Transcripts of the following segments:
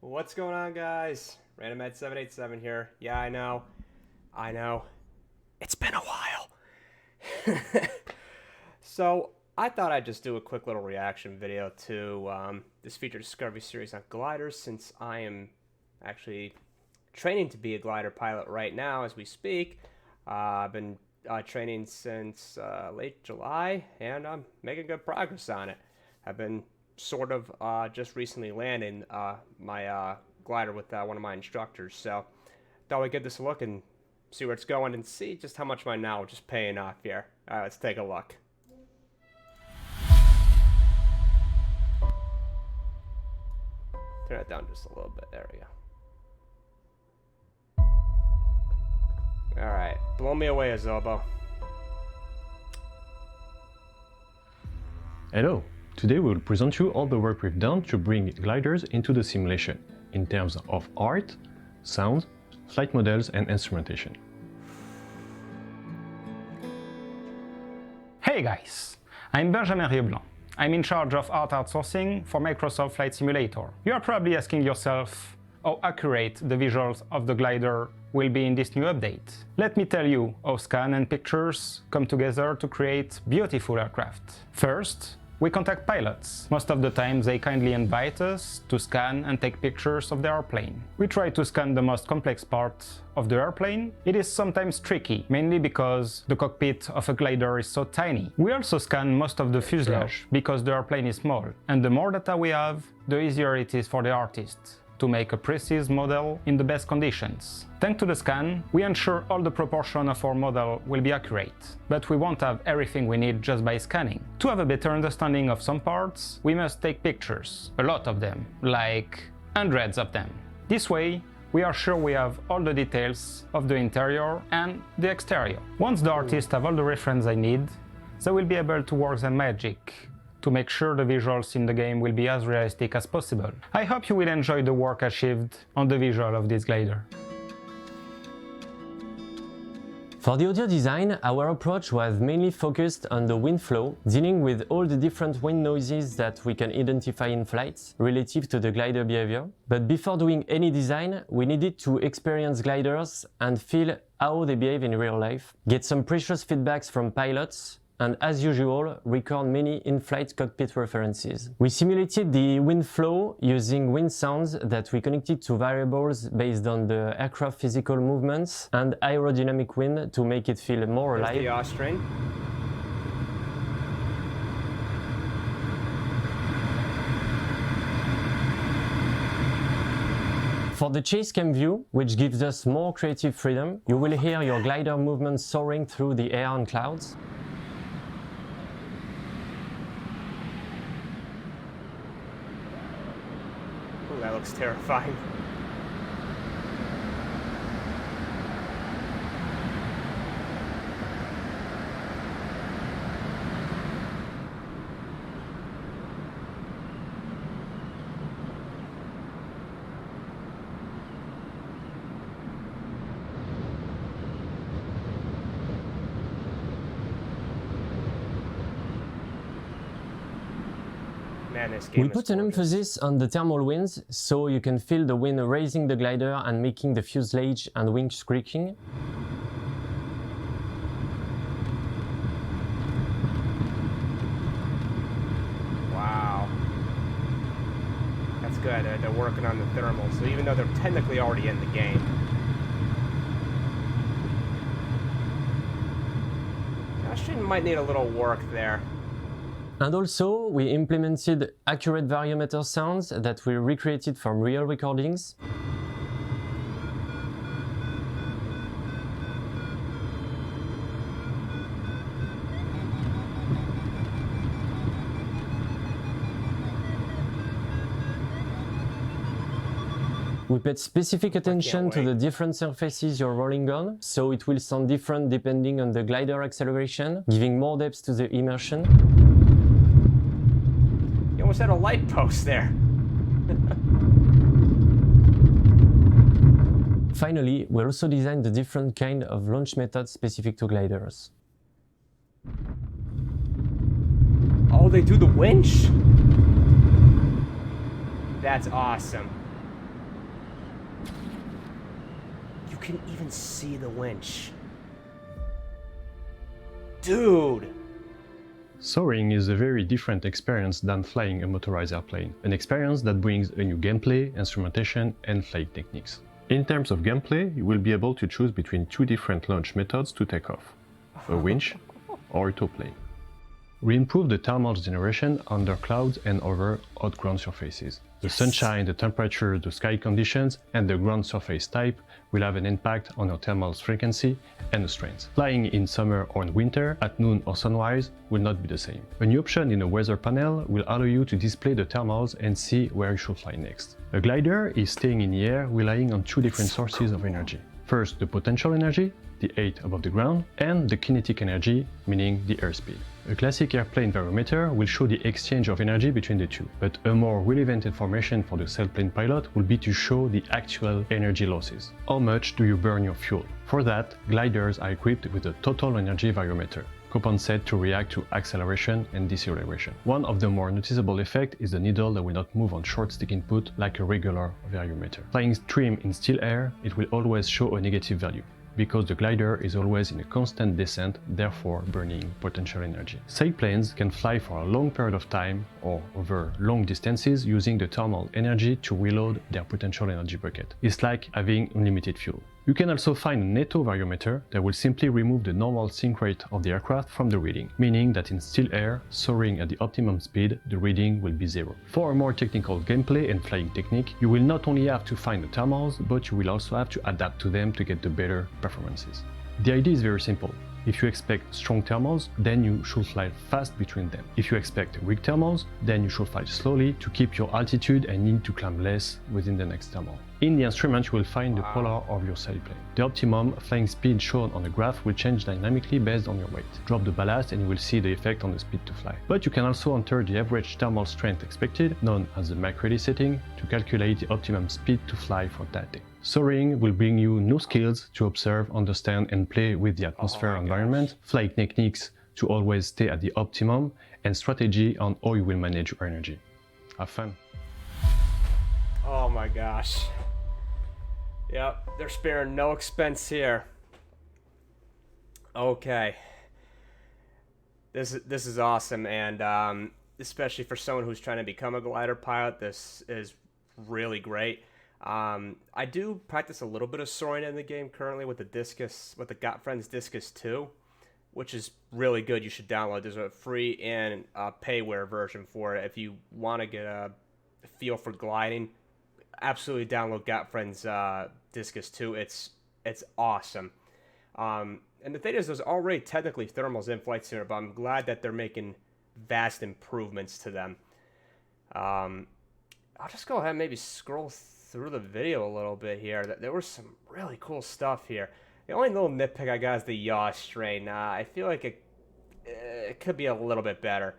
What's going on, guys? RandomEd787 here. Yeah, I know. It's been a while. So, I thought I'd just do a quick little reaction video to this feature discovery series on gliders, since I am actually training to be a glider pilot right now as we speak. I've been training since late July, and I'm making good progress on it. I've been sort of just recently landing my glider with one of my instructors, so thought we'd give this a look and see where it's going and see just how much my knowledge is paying off here. Alright, let's take a look. Turn it down just a little bit. There we go. Alright, blow me away, Azobo. Hello! Today we will present you all the work we've done to bring gliders into the simulation, in terms of art, sound, flight models and instrumentation. Hey guys, I'm Benjamin Rieblanc. I'm in charge of art outsourcing for Microsoft Flight Simulator. You are probably asking yourself how accurate the visuals of the glider will be in this new update. Let me tell you how scan and pictures come together to create beautiful aircraft. First, we contact pilots. Most of the time they kindly invite us to scan and take pictures of the airplane. We try to scan the most complex part of the airplane. It is sometimes tricky, mainly because the cockpit of a glider is so tiny. We also scan most of the fuselage because the airplane is small, and the more data we have, the easier it is for the artist to make a precise model in the best conditions. Thanks to the scan, we ensure all the proportion of our model will be accurate, but we won't have everything we need just by scanning. To have a better understanding of some parts, we must take pictures, a lot of them, like hundreds of them. This way, we are sure we have all the details of the interior and the exterior. Once the artists have all the reference they need, they will be able to work their magic to make sure the visuals in the game will be as realistic as possible. I hope you will enjoy the work achieved on the visual of this glider. For the audio design, our approach was mainly focused on the wind flow, dealing with all the different wind noises that we can identify in flights relative to the glider behavior. But before doing any design, we needed to experience gliders and feel how they behave in real life, get some precious feedbacks from pilots, and as usual, record many in-flight cockpit references. We simulated the wind flow using wind sounds that we connected to variables based on the aircraft physical movements and aerodynamic wind to make it feel more alive. There's the Austrian. For the chase cam view, which gives us more creative freedom, you will hear your glider movements soaring through the air and clouds. Ooh, that looks terrifying. Man, this game We is put an gorgeous. emphasis on the thermal winds, so you can feel the wind raising the glider and making the fuselage and wings squeaking. Wow. That's good. They're working on the thermals, so even though they're technically already in the game. Austrian might need a little work there. And also, we implemented accurate variometer sounds that we recreated from real recordings. We paid specific attention to the different surfaces you're rolling on, so it will sound different depending on the glider acceleration, giving more depth to the immersion. You almost had a light post there. Finally, we also designed the different kind of launch methods specific to gliders. Oh, they do the winch? That's awesome. can even see the winch. Dude! Soaring is a very different experience than flying a motorized airplane, an experience that brings a new gameplay, instrumentation, and flight techniques. In terms of gameplay, you will be able to choose between two different launch methods to take off, a winch or a tow plane. We improved the thermal generation under clouds and over hot ground surfaces. The sunshine, the temperature, the sky conditions, and the ground surface type will have an impact on your thermal frequency and the strength. Flying in summer or in winter, at noon or sunrise, will not be the same. A new option in the weather panel will allow you to display the thermals and see where you should fly next. A glider is staying in the air relying on two different sources of energy. First, the potential energy, the height above the ground, and the kinetic energy, meaning the airspeed. A classic airplane variometer will show the exchange of energy between the two, but a more relevant information for the sailplane pilot will be to show the actual energy losses. How much do you burn your fuel? For that, gliders are equipped with a total energy variometer, compensated to react to acceleration and deceleration. One of the more noticeable effects is the needle that will not move on short stick input like a regular variometer. Flying trim in still air, it will always show a negative value, because the glider is always in a constant descent, therefore burning potential energy. Sailplanes can fly for a long period of time or over long distances using the thermal energy to reload their potential energy bucket. It's like having unlimited fuel. You can also find a NATO variometer that will simply remove the normal sink rate of the aircraft from the reading, meaning that in still air, soaring at the optimum speed, the reading will be 0. For a more technical gameplay and flying technique, you will not only have to find the thermals, but you will also have to adapt to them to get the better performances. The idea is very simple. If you expect strong thermals, then you should fly fast between them. If you expect weak thermals, then you should fly slowly to keep your altitude and need to climb less within the next thermal. In the instrument, you will find the polar of your sailplane. The optimum flying speed shown on the graph will change dynamically based on your weight. Drop the ballast and you will see the effect on the speed to fly. But you can also enter the average thermal strength expected, known as the MAC-ready setting, to calculate the optimum speed to fly for that day. Soaring will bring you new skills to observe, understand, and play with the atmosphere environment, flight techniques to always stay at the optimum, and strategy on how you will manage your energy. Have fun! Oh my gosh. Yep, they're sparing no expense here. Okay. This is awesome, and especially for someone who's trying to become a glider pilot, this is really great. I do practice a little bit of soaring in the game currently with the Discus, with the Got Friends Discus 2, which is really good. You should download. There's a free and payware version for it if you want to get a feel for gliding. Absolutely download Got Friends Discus 2. It's awesome. And the thing is, there's already technically thermals in Flight Simulator, but I'm glad that they're making vast improvements to them. I'll just go ahead and maybe scroll through the video a little bit here. There was some really cool stuff here. The only little nitpick I got is the yaw strain. I feel like it could be a little bit better.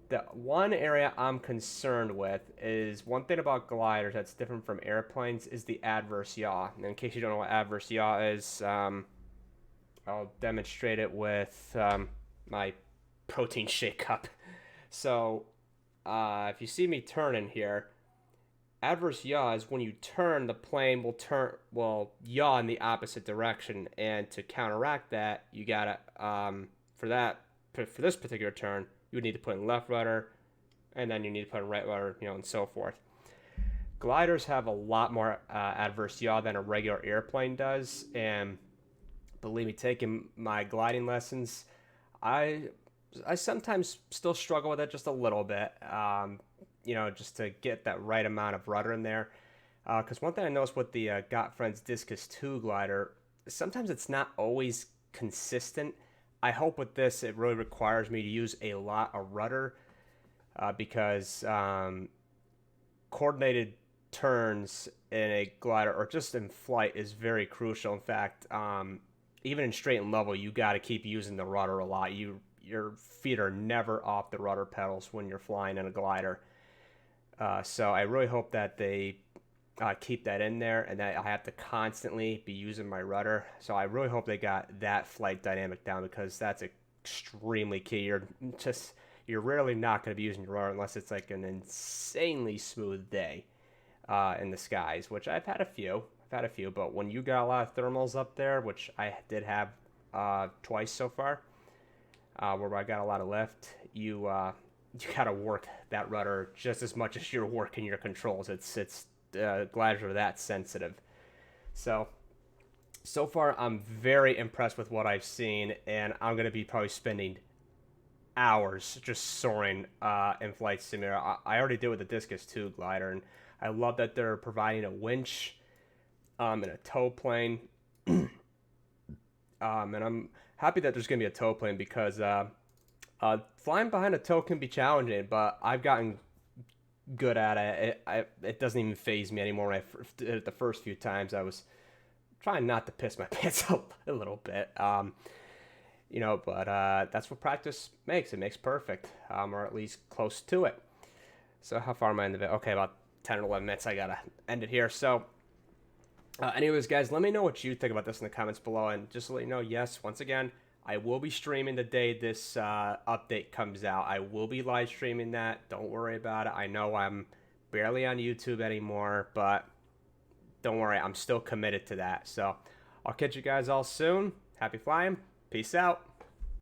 The one area I'm concerned with is one thing about gliders that's different from airplanes is the adverse yaw. And in case you don't know what adverse yaw is, I'll demonstrate it with my protein shake cup. So if you see me turning here, adverse yaw is when you turn, the plane will yaw in the opposite direction, and to counteract that, you gotta for this particular turn, you would need to put in left rudder, and then you need to put in right rudder, and so forth. Gliders have a lot more adverse yaw than a regular airplane does, and believe me, taking my gliding lessons, I sometimes still struggle with it just a little bit. Just to get that right amount of rudder in there. Because one thing I noticed with the Got Friends Discus 2 glider, sometimes it's not always consistent. I hope with this, it really requires me to use a lot of rudder because coordinated turns in a glider or just in flight is very crucial. In fact, even in straight and level, you got to keep using the rudder a lot. Your feet are never off the rudder pedals when you're flying in a glider. So I really hope that they keep that in there and that I have to constantly be using my rudder. So I really hope they got that flight dynamic down because that's extremely key. You're rarely not going to be using your rudder unless it's like an insanely smooth day in the skies, which I've had a few. I've had a few, but when you got a lot of thermals up there, which I did have twice so far, where I got a lot of lift, you gotta work that rudder just as much as you're working your controls. It's gliders are that sensitive. So far I'm very impressed with what I've seen, and I'm gonna be probably spending hours just soaring in Flight Simulator. I already did with the Discus 2 glider, and I love that they're providing a winch and a tow plane. And I'm happy that there's going to be a tow plane because flying behind a tow can be challenging, but I've gotten good at it. It doesn't even faze me anymore. When I did it the first few times, I was trying not to piss my pants a little bit. But that's what practice makes. It makes perfect, or at least close to it. So how far am I in the video? Okay, about 10 or 11 minutes. I gotta end it here. So anyways, guys, let me know what you think about this in the comments below. And just to let you know, yes, once again, I will be streaming the day this update comes out. I will be live streaming that. Don't worry about it. I know I'm barely on YouTube anymore, but don't worry. I'm still committed to that. So I'll catch you guys all soon. Happy flying. Peace out.